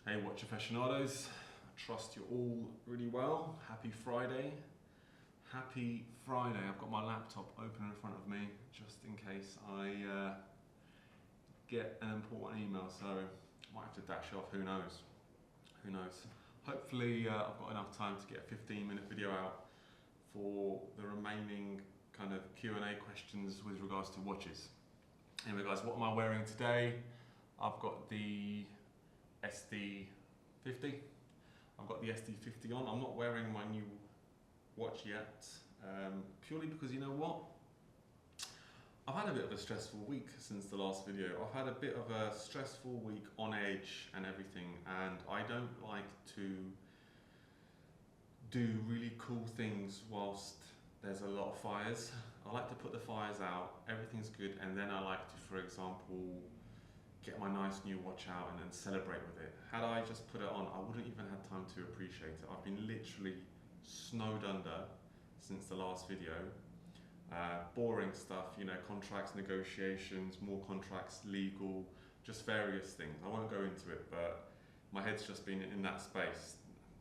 Hey watch aficionados, I trust you're all really well. Happy Friday. Happy Friday. I've got my laptop open in front of me just in case I get an important email, so I might have to dash off, who knows. Who knows. Hopefully I've got enough time to get a 15-minute video out for the remaining kind of Q&A questions with regards to watches. Anyway guys, what am I wearing today? I've got the SD50. I've got the SD50 on. I'm not wearing my new watch yet, purely because you know what? I've had a bit of a stressful week since the last video. I've had a bit of a stressful week on edge and everything, and I don't like to do really cool things whilst there's a lot of fires. I like to put the fires out, everything's good, and then I like to, for example, get my nice new watch out and then celebrate with it. Had I just put it on, I wouldn't even have time to appreciate it. I've been literally snowed under since the last video. Boring stuff, you know, contracts, negotiations, more contracts, legal, just various things. I won't go into it, but my head's just been in that space.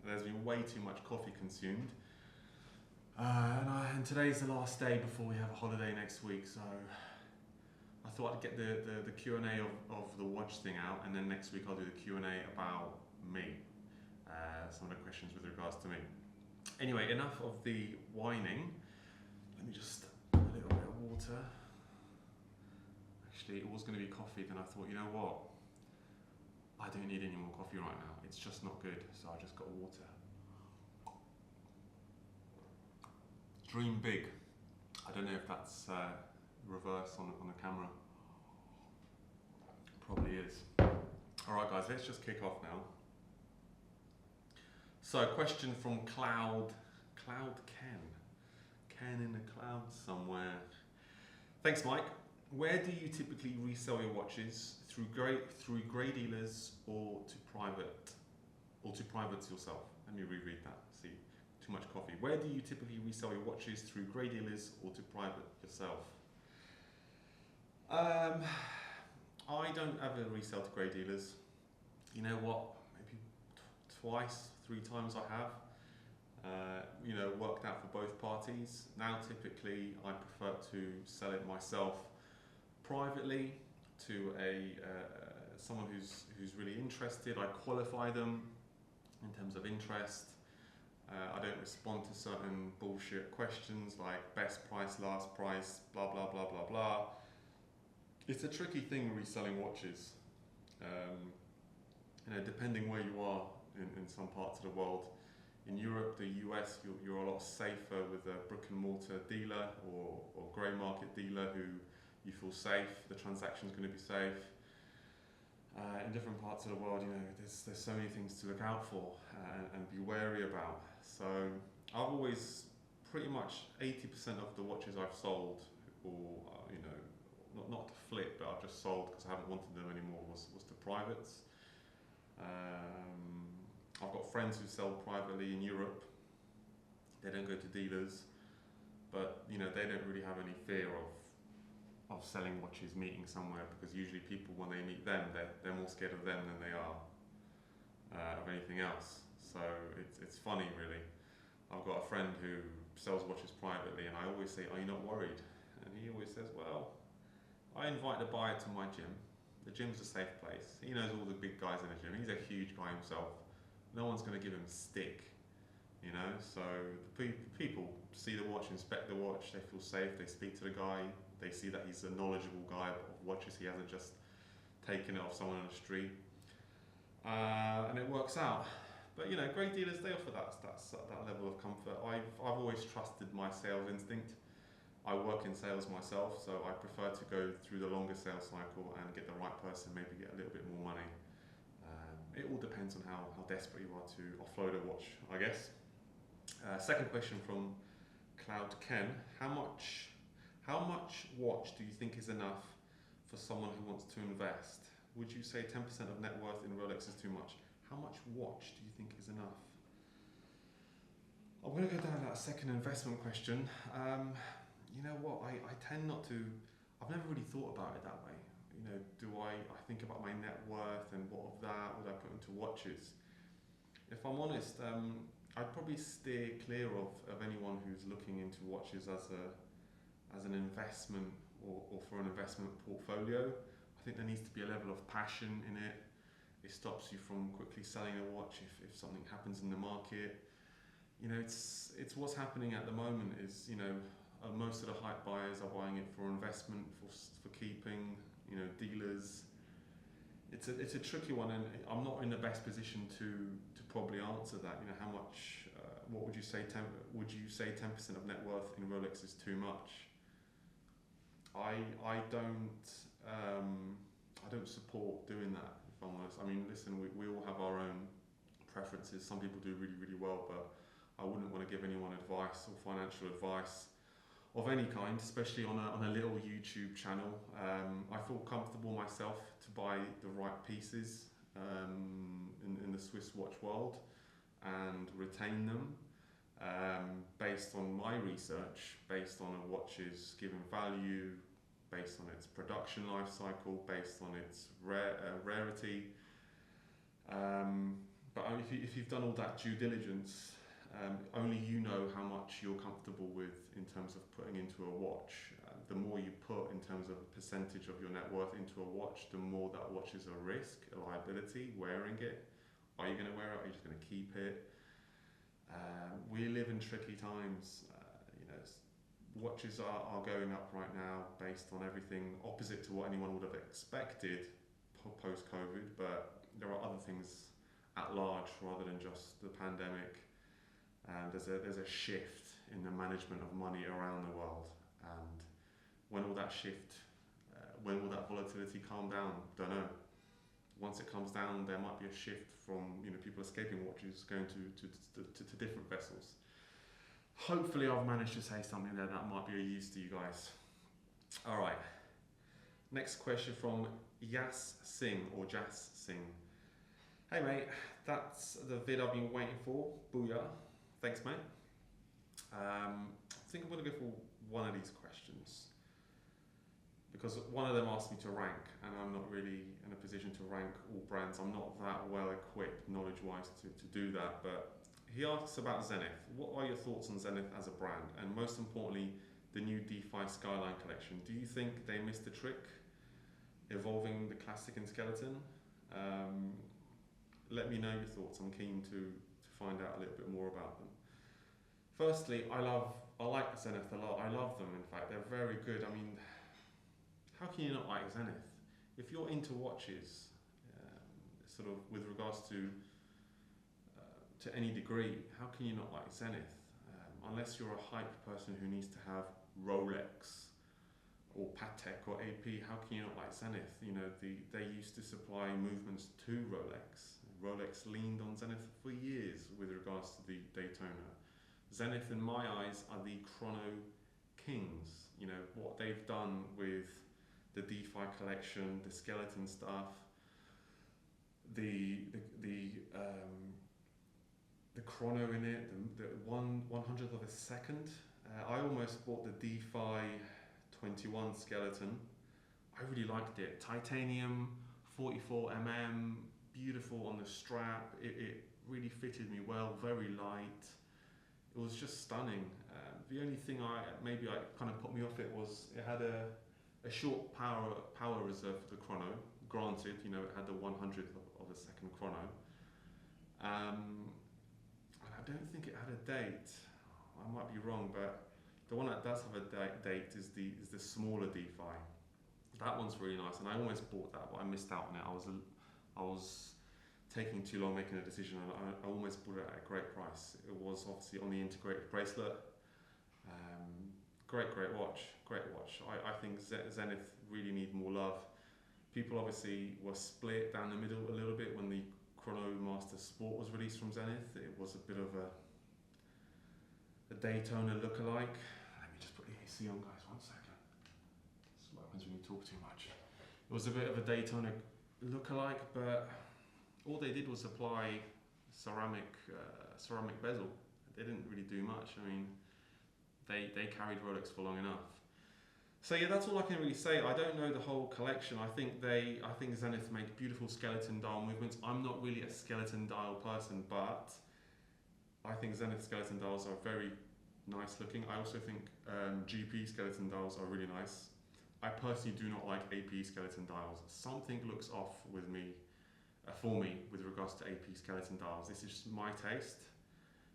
There's been way too much coffee consumed. And today's the last day before we have a holiday next week, so I thought I'd get the Q&A of the watch thing out, and then next week I'll do the Q&A about me. Some of the questions with regards to me. Anyway, enough of the whining. Let me just put a little bit of water. Actually, it was going to be coffee, then I thought, you know what? I don't need any more coffee right now. It's just not good, so I just got water. Dream big. I don't know if that's reverse on the camera. Probably is. Alright guys, let's just kick off now. So, question from Cloud Ken. Ken in the clouds somewhere. Thanks Mike. Where do you typically resell your watches? Through grey dealers or to privates yourself? Let me reread that. See, too much coffee. Where do you typically resell your watches? Through grey dealers or to private yourself? I don't ever resell to grey dealers. You know what? Maybe twice, 3 times I have. You know, worked out for both parties. Now typically I prefer to sell it myself privately to someone who's really interested. I qualify them in terms of interest. I don't respond to certain bullshit questions like best price, last price, blah blah blah blah blah. It's a tricky thing reselling watches. You know, depending where you are in some parts of the world. In Europe, the US, you're a lot safer with a brick and mortar dealer or grey market dealer who you feel safe, the transaction's going to be safe. In different parts of the world, you know, there's so many things to look out for and be wary about. So I've always, pretty much 80% of the watches I've sold, or you know, not to flip, but I've just sold because I haven't wanted them anymore, was to privates. I've got friends who sell privately in Europe. They don't go to dealers, but you know, they don't really have any fear of selling watches, meeting somewhere, because usually people, when they meet them, they're more scared of them than they are of anything else. So it's funny really. I've got a friend who sells watches privately, and I always say, are you not worried? And he always says, well, I invite the buyer to my gym. The gym's a safe place. He knows all the big guys in the gym. He's a huge guy himself. No one's going to give him a stick, you know. So the people see the watch, inspect the watch, they feel safe, they speak to the guy, they see that he's a knowledgeable guy of watches, he hasn't just taken it off someone on the street, and it works out. But you know, great dealers, they offer that level of comfort. I've always trusted my sales instinct. I work in sales myself, so I prefer to go through the longer sales cycle and get the right person, maybe get a little bit more money. It all depends on how desperate you are to offload a watch, I guess. Second question from Cloud Ken. How much watch do you think is enough for someone who wants to invest? Would you say 10% of net worth in Rolex is too much? How much watch do you think is enough? I'm going to go down that second investment question. You know what, I tend not to, I've never really thought about it that way. do I think about my net worth and what of that would I put into watches? If I'm honest, I'd probably steer clear of anyone who's looking into watches as an investment or for an investment portfolio. I think there needs to be a level of passion in it. It stops you from quickly selling a watch if something happens in the market. It's what's happening at the moment is, most of the hype buyers are buying it for investment, for keeping, dealers. It's a tricky one, and I'm not in the best position to probably answer that. How much, what would you say, would you say 10% of net worth in Rolex is too much? I don't support doing that, if I'm honest. I mean, listen, we all have our own preferences. Some people do really, really well, but I wouldn't want to give anyone advice or financial advice of any kind, especially on a little YouTube channel. I feel comfortable myself to buy the right pieces in the Swiss watch world and retain them based on my research, based on a watch's given value, based on its production life cycle, based on its rarity. But if you've done all that due diligence, only you know how much you're comfortable with in terms of putting into a watch. The more you put in terms of a percentage of your net worth into a watch, the more that watch is a risk, a liability, wearing it. Are you going to wear it? Are you just going to keep it? We live in tricky times. Watches are going up right now based on everything opposite to what anyone would have expected post-COVID, but there are other things at large rather than just the pandemic. There's a shift in the management of money around the world, and when will that shift, when will that volatility calm down? Don't know. Once it comes down, there might be a shift from people escaping watches going to different vessels. Hopefully I've managed to say something there that might be of use to you guys. All right. Next question from Yas Singh or Jas Singh. Hey mate, that's the vid I've been waiting for. Booyah. Thanks mate. I think I'm going to go for one of these questions because one of them asked me to rank, and I'm not really in a position to rank all brands. I'm not that well equipped knowledge-wise to do that, but he asks about Zenith. What are your thoughts on Zenith as a brand? And most importantly, the new Defy Skyline Collection. Do you think they missed a trick evolving the classic in skeleton? Let me know your thoughts. I'm keen to find out a little bit more about them. Firstly, I like Zenith a lot. I love them, in fact. They're very good. I mean, how can you not like Zenith? If you're into watches, sort of with regards to any degree, how can you not like Zenith? Unless you're a hype person who needs to have Rolex or Patek or AP, how can you not like Zenith? They used to supply movements to Rolex. Rolex leaned on Zenith for years with regards to the Daytona. Zenith, in my eyes, are the chrono kings. What they've done with the Defy collection, the skeleton stuff, the chrono in it, the 1/100th of a second. I almost bought the Defy 21 skeleton. I really liked it. Titanium, 44mm, beautiful on the strap. It really fitted me well, very light. It was just stunning. The only thing I kind of put me off it was it had a short power reserve for the chrono. Granted, it had the 1/100th of a second chrono. I don't think it had a date. I might be wrong, but the one that does have a date is the smaller Defy. That one's really nice, and I almost bought that, but I missed out on it. I was taking too long making a decision, and I almost bought it at a great price. It was obviously on the integrated bracelet. Great watch. I think Zenith really need more love. People obviously were split down the middle a little bit when the Chrono Master Sport was released from Zenith. It was a bit of a Daytona lookalike. Let me just put the AC on, guys, 1 second. This is what happens when you talk too much. It was a bit of a Daytona lookalike, but all they did was apply ceramic bezel. They didn't really do much. I mean, they carried Rolex for long enough. So yeah, that's all I can really say. I don't know the whole collection. I think Zenith make beautiful skeleton dial movements. I'm not really a skeleton dial person, but I think Zenith skeleton dials are very nice looking. I also think GP skeleton dials are really nice. I personally do not like AP skeleton dials. Something looks off with me, for me, with regards to AP skeleton dials. This is just my taste,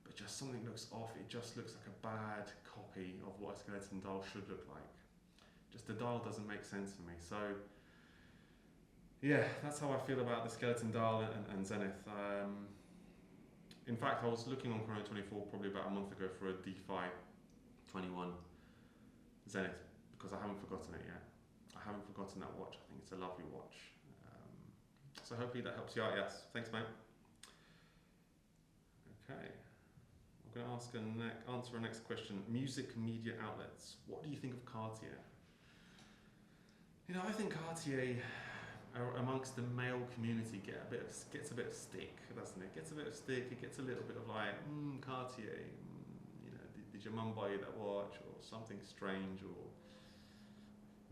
but just something looks off. It just looks like a bad copy of what a skeleton dial should look like. Just the dial doesn't make sense for me. So yeah, that's how I feel about the skeleton dial and Zenith. In fact, I was looking on Chrono 24 probably about a month ago for a Defy 21 Zenith because I haven't forgotten it yet. I haven't forgotten that watch. I think it's a lovely watch. So hopefully that helps you out. Yes, thanks, mate. Okay, I'm going to answer a next question. Music media outlets. What do you think of Cartier? You know, I think Cartier, amongst the male community, gets a bit of stick, doesn't it? Gets a bit of stick. It gets a little bit of like, Cartier. You know, did your mum buy you that watch, or something strange, or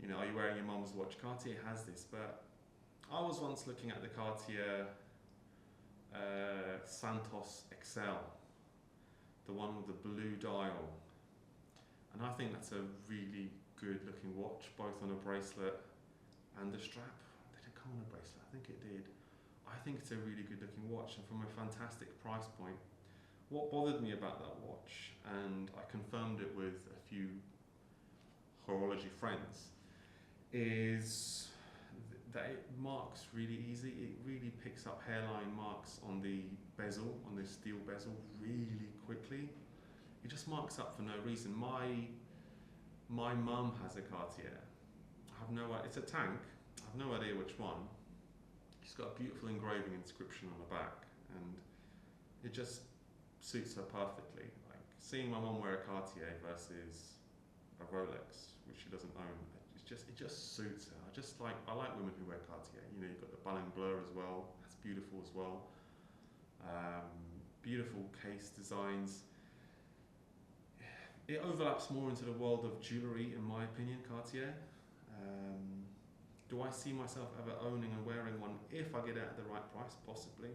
you know, are you wearing your mum's watch? Cartier has this, but I was once looking at the Cartier Santos XL, the one with the blue dial, and I think that's a really good looking watch, both on a bracelet and the strap. Did it come on a bracelet? I think it did. I think it's a really good looking watch, and from a fantastic price point. What bothered me about that watch, and I confirmed it with a few horology friends, is that it marks really easy. It really picks up hairline marks on the bezel, on the steel bezel, really quickly. It just marks up for no reason. My mum has a Cartier. I have no idea. It's a tank. I have no idea which one. She's got a beautiful engraving inscription on the back, and it just suits her perfectly. Like seeing my mum wear a Cartier versus a Rolex, which she doesn't own, it just suits her. I like women who wear Cartier. You know, you've got the Ballon Bleu as well. That's beautiful as well. Beautiful case designs. It overlaps more into the world of jewellery, in my opinion, Cartier. Do I see myself ever owning and wearing one if I get it at the right price? Possibly.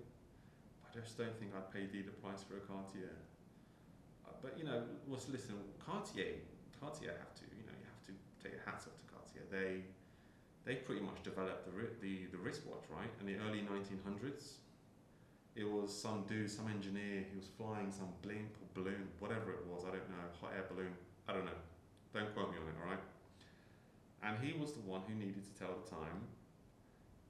I just don't think I'd pay dealer price for a Cartier. But you know, listen, Cartier have to, you know, you have to take your hats off to Cartier. They pretty much developed the wristwatch, right? In the early 1900s. It was some dude, some engineer, he was flying some blimp or balloon, whatever it was, I don't know, hot air balloon, I don't know. Don't quote me on it, alright? And he was the one who needed to tell the time,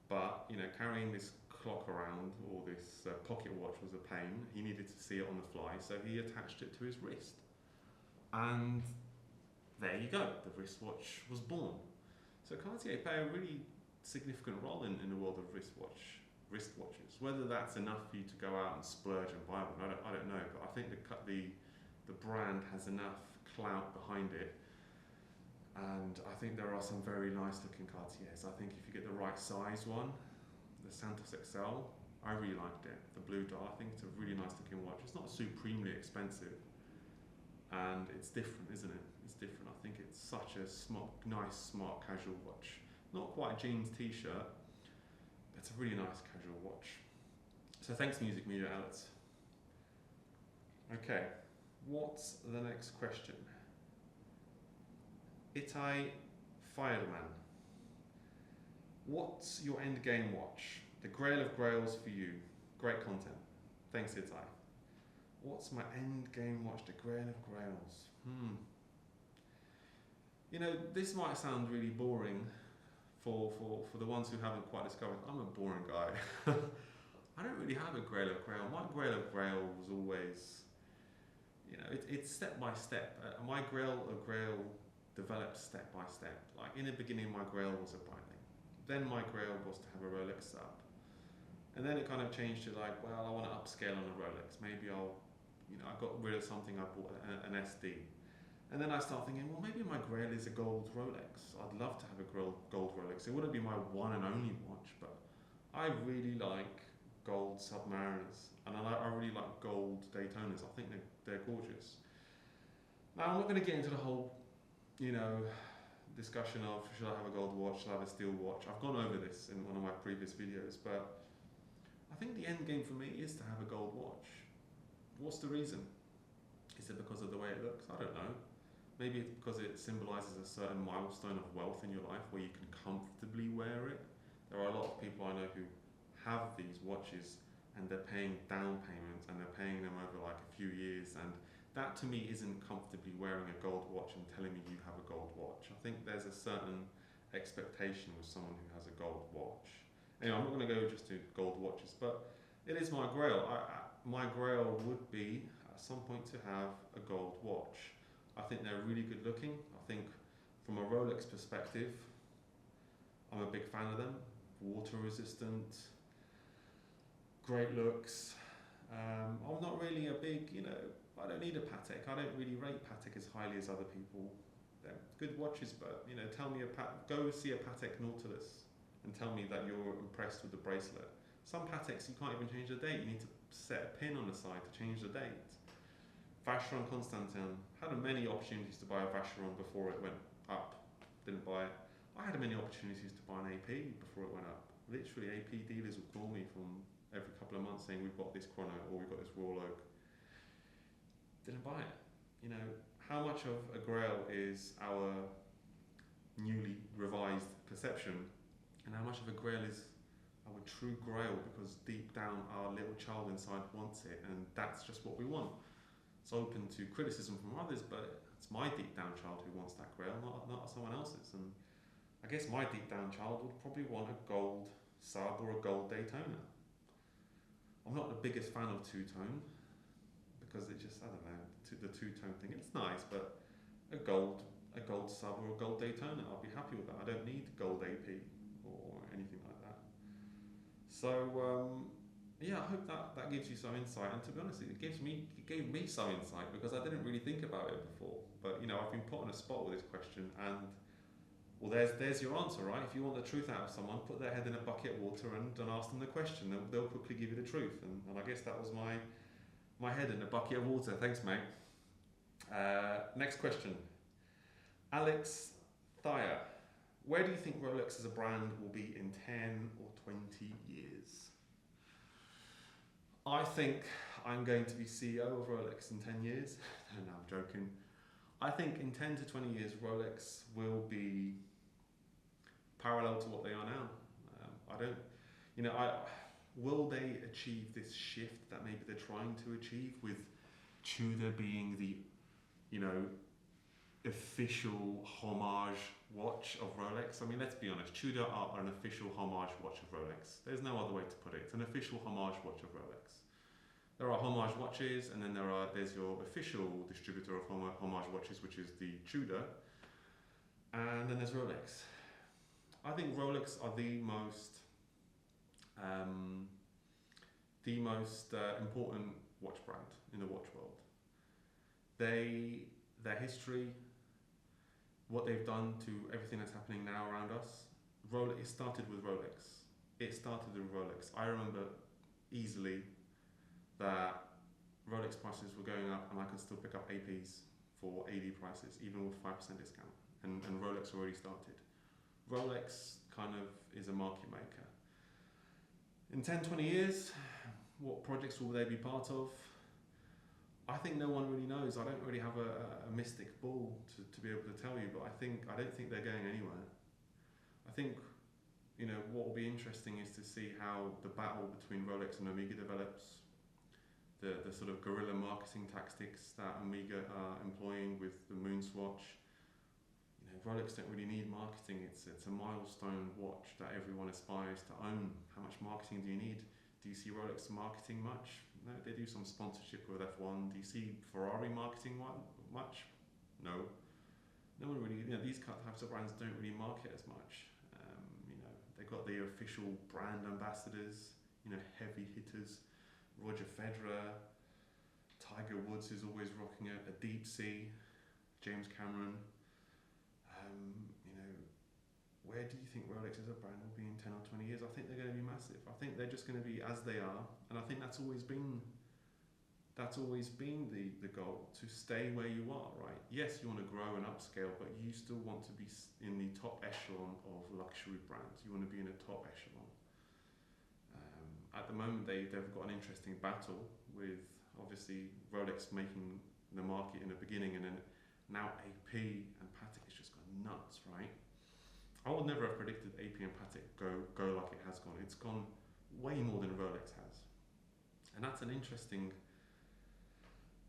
but, you know, carrying this clock around, or this pocket watch was a pain. He needed to see it on the fly, so he attached it to his wrist. And there you go, the wristwatch was born. So Cartier play a really significant role in the world of wristwatches. Whether that's enough for you to go out and splurge and buy one, I don't know. But I think the brand has enough clout behind it, and I think there are some very nice looking Cartiers. I think if you get the right size one, the Santos XL, I really liked it. The blue dial, I think it's a really nice looking watch. It's not supremely expensive, and it's different, isn't it? It's different. I think it's such a nice, smart, casual watch. Not quite a jeans t-shirt. It's a really nice casual watch. So thanks, music media outlets. Okay, what's the next question? Itai Fireman. What's your end game watch? The grail of grails for you. Great content. Thanks, Itai. What's my end game watch? The grail of grails. You know, this might sound really boring for the ones who haven't quite discovered. I'm a boring guy. I don't really have a grail of grail. My grail of grail was always, you know, it's step by step. My grail of grail developed step by step. Like in the beginning, my grail was a Breitling. Then my grail was to have a Rolex sub. And then it kind of changed to like, well, I want to upscale on a Rolex. Maybe I'll, you know, I got rid of something, I bought an SD. And then I start thinking, well, maybe my grail is a gold Rolex. I'd love to have a gold Rolex. It wouldn't be my one and only watch, but I really like gold Submariners, and I really like gold Daytonas. I think they're gorgeous. Now, I'm not going to get into the whole, you know, discussion of should I have a gold watch, should I have a steel watch. I've gone over this in one of my previous videos, but I think the end game for me is to have a gold watch. What's the reason? Is it because of the way it looks? I don't know. Maybe it's because it symbolises a certain milestone of wealth in your life where you can comfortably wear it. There are a lot of people I know who have these watches and they're paying down payments and they're paying them over like a few years, and that to me isn't comfortably wearing a gold watch and telling me you have a gold watch. I think there's a certain expectation with someone who has a gold watch. Anyway, I'm not going to go just to gold watches, but it is my grail. My grail would be at some point to have a gold watch. I think they're really good looking. I think from a Rolex perspective, I'm a big fan of them. Water resistant, great looks. I'm not really a big, I don't need a Patek. I don't really rate Patek as highly as other people. They're good watches, but tell me go see a Patek Nautilus and tell me that you're impressed with the bracelet. Some Pateks you can't even change the date. You need to set a pin on the side to change the date. Vacheron Constantin, had many opportunities to buy a Vacheron before it went up. Didn't buy it. I had many opportunities to buy an AP before it went up. Literally, AP dealers would call me from every couple of months saying we've got this chrono or we've got this Royal Oak. Didn't buy it. How much of a grail is our newly revised perception, and how much of a grail is our true grail, because deep down our little child inside wants it, and that's just what we want. It's open to criticism from others, but it's my deep down child who wants that grail, not someone else's. And I guess my deep down child would probably want a gold sub or a gold Daytona. I'm not the biggest fan of two-tone because it just, I don't know, the two-tone thing, it's nice, but a gold sub or a gold Daytona, I'll be happy with that. I don't need gold AP or anything like that. So yeah, I hope that gives you some insight. And to be honest, it gave me some insight because I didn't really think about it before. But I've been put on a spot with this question, and well, there's your answer, right? If you want the truth out of someone, put their head in a bucket of water and ask them the question. They'll quickly give you the truth. And I guess that was my head in a bucket of water. Thanks, mate. Next question. Alex Thayer. Where do you think Rolex as a brand will be in 10 or 20 years? I think I'm going to be CEO of Rolex in 10 years. No, I'm joking. I think in 10 to 20 years, Rolex will be parallel to what they are now. Will they achieve this shift that maybe they're trying to achieve with Tudor being the, official homage watch of Rolex? I mean, let's be honest, Tudor are an official homage watch of Rolex. There's no other way to put it. It's an official homage watch of Rolex. There are homage watches, and then there's your official distributor of homage watches, which is the Tudor, and then there's Rolex. I think Rolex are the most important watch brand in the watch world. Their history, what they've done to everything that's happening now around us. It started with Rolex. I remember easily that Rolex prices were going up, and I could still pick up APs for AD prices, even with 5% discount. And Rolex already started. Rolex kind of is a market maker. In 10, 20 years, what projects will they be part of? I think no one really knows. I don't really have a mystic ball to be able to tell you, but I don't think they're going anywhere. I think, what will be interesting is to see how the battle between Rolex and Omega develops. The sort of guerrilla marketing tactics that Omega are employing with the Moonswatch. Rolex don't really need marketing. It's a milestone watch that everyone aspires to own. How much marketing do you need? Do you see Rolex marketing much? No, they do some sponsorship with F1. Do you see Ferrari marketing much? No. No one really, these types of brands don't really market as much. They've got their official brand ambassadors, heavy hitters. Roger Federer, Tiger Woods is always rocking a deep sea, James Cameron. Where do you think Rolex as a brand will be in 10 or 20 years? I think they're going to be massive. I think they're just going to be as they are, and I think that's always been that's always been the goal, to stay where you are, right? Yes, you want to grow and upscale, but you still want to be in the top echelon of luxury brands. You want to be in a top echelon. At the moment, they've got an interesting battle with, obviously, Rolex making the market in the beginning, and then now AP and Patek has just gone nuts, right? I would never have predicted AP and Patek go like it has gone. It's gone way more than Rolex has. And that's an interesting,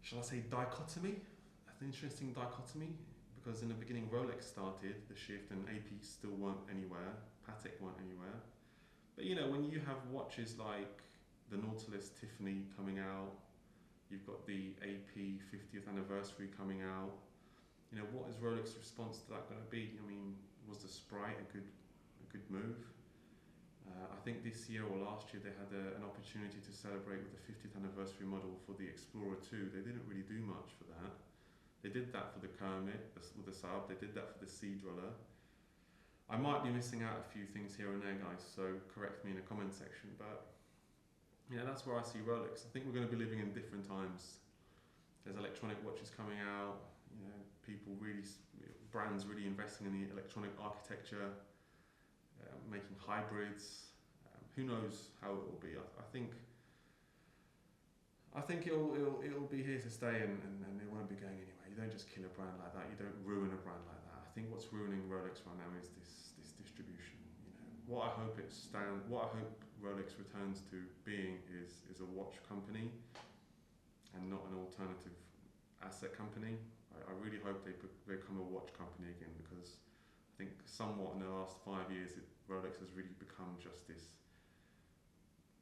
shall I say, dichotomy? That's an interesting dichotomy, because in the beginning Rolex started the shift and AP still weren't anywhere, Patek weren't anywhere. But you know, when you have watches like the Nautilus Tiffany coming out, you've got the AP 50th anniversary coming out, you know, what is Rolex's response to that going to be? I mean, was the Sprite a good move? I think this year or last year they had an opportunity to celebrate with the 50th anniversary model for the Explorer 2. They didn't really do much for that. They did that for the Kermit with the Saab. They did that for the Sea Dweller. I might be missing out a few things here and there, guys, so correct me in the comment section. But yeah, that's where I see Rolex. I think we're going to be living in different times. There's electronic watches coming out. You know, brands really investing in the electronic architecture, making hybrids. Who knows how it will be? I think it'll be here to stay, and it won't be going anywhere. You don't just kill a brand like that. You don't ruin a brand like that. I think what's ruining Rolex right now is this distribution. You know, what I hope Rolex returns to being is a watch company, and not an alternative asset company. I really hope they become a watch company again, because I think somewhat in the last 5 years Rolex has really become just this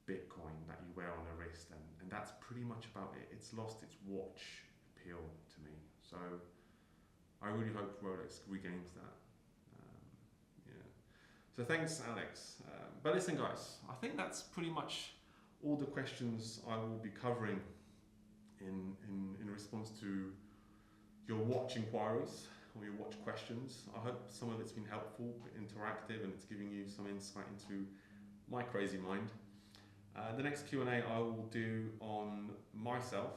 Bitcoin that you wear on a wrist, and that's pretty much about it. It's lost its watch appeal to me. So I really hope Rolex regains that. Yeah. So thanks, Alex. But listen, guys, I think that's pretty much all the questions I will be covering in response to your watch inquiries or your watch questions. I hope some of it's been helpful, interactive, and it's giving you some insight into my crazy mind. The next Q&A I will do on myself,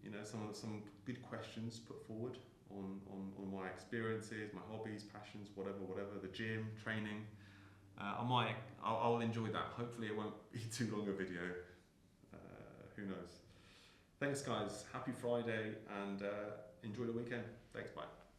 you know, some good questions put forward on my experiences, my hobbies, passions, whatever, the gym, training. I'll enjoy that. Hopefully it won't be too long a video. Who knows? Thanks, guys. Happy Friday, and enjoy the weekend. Thanks, bye.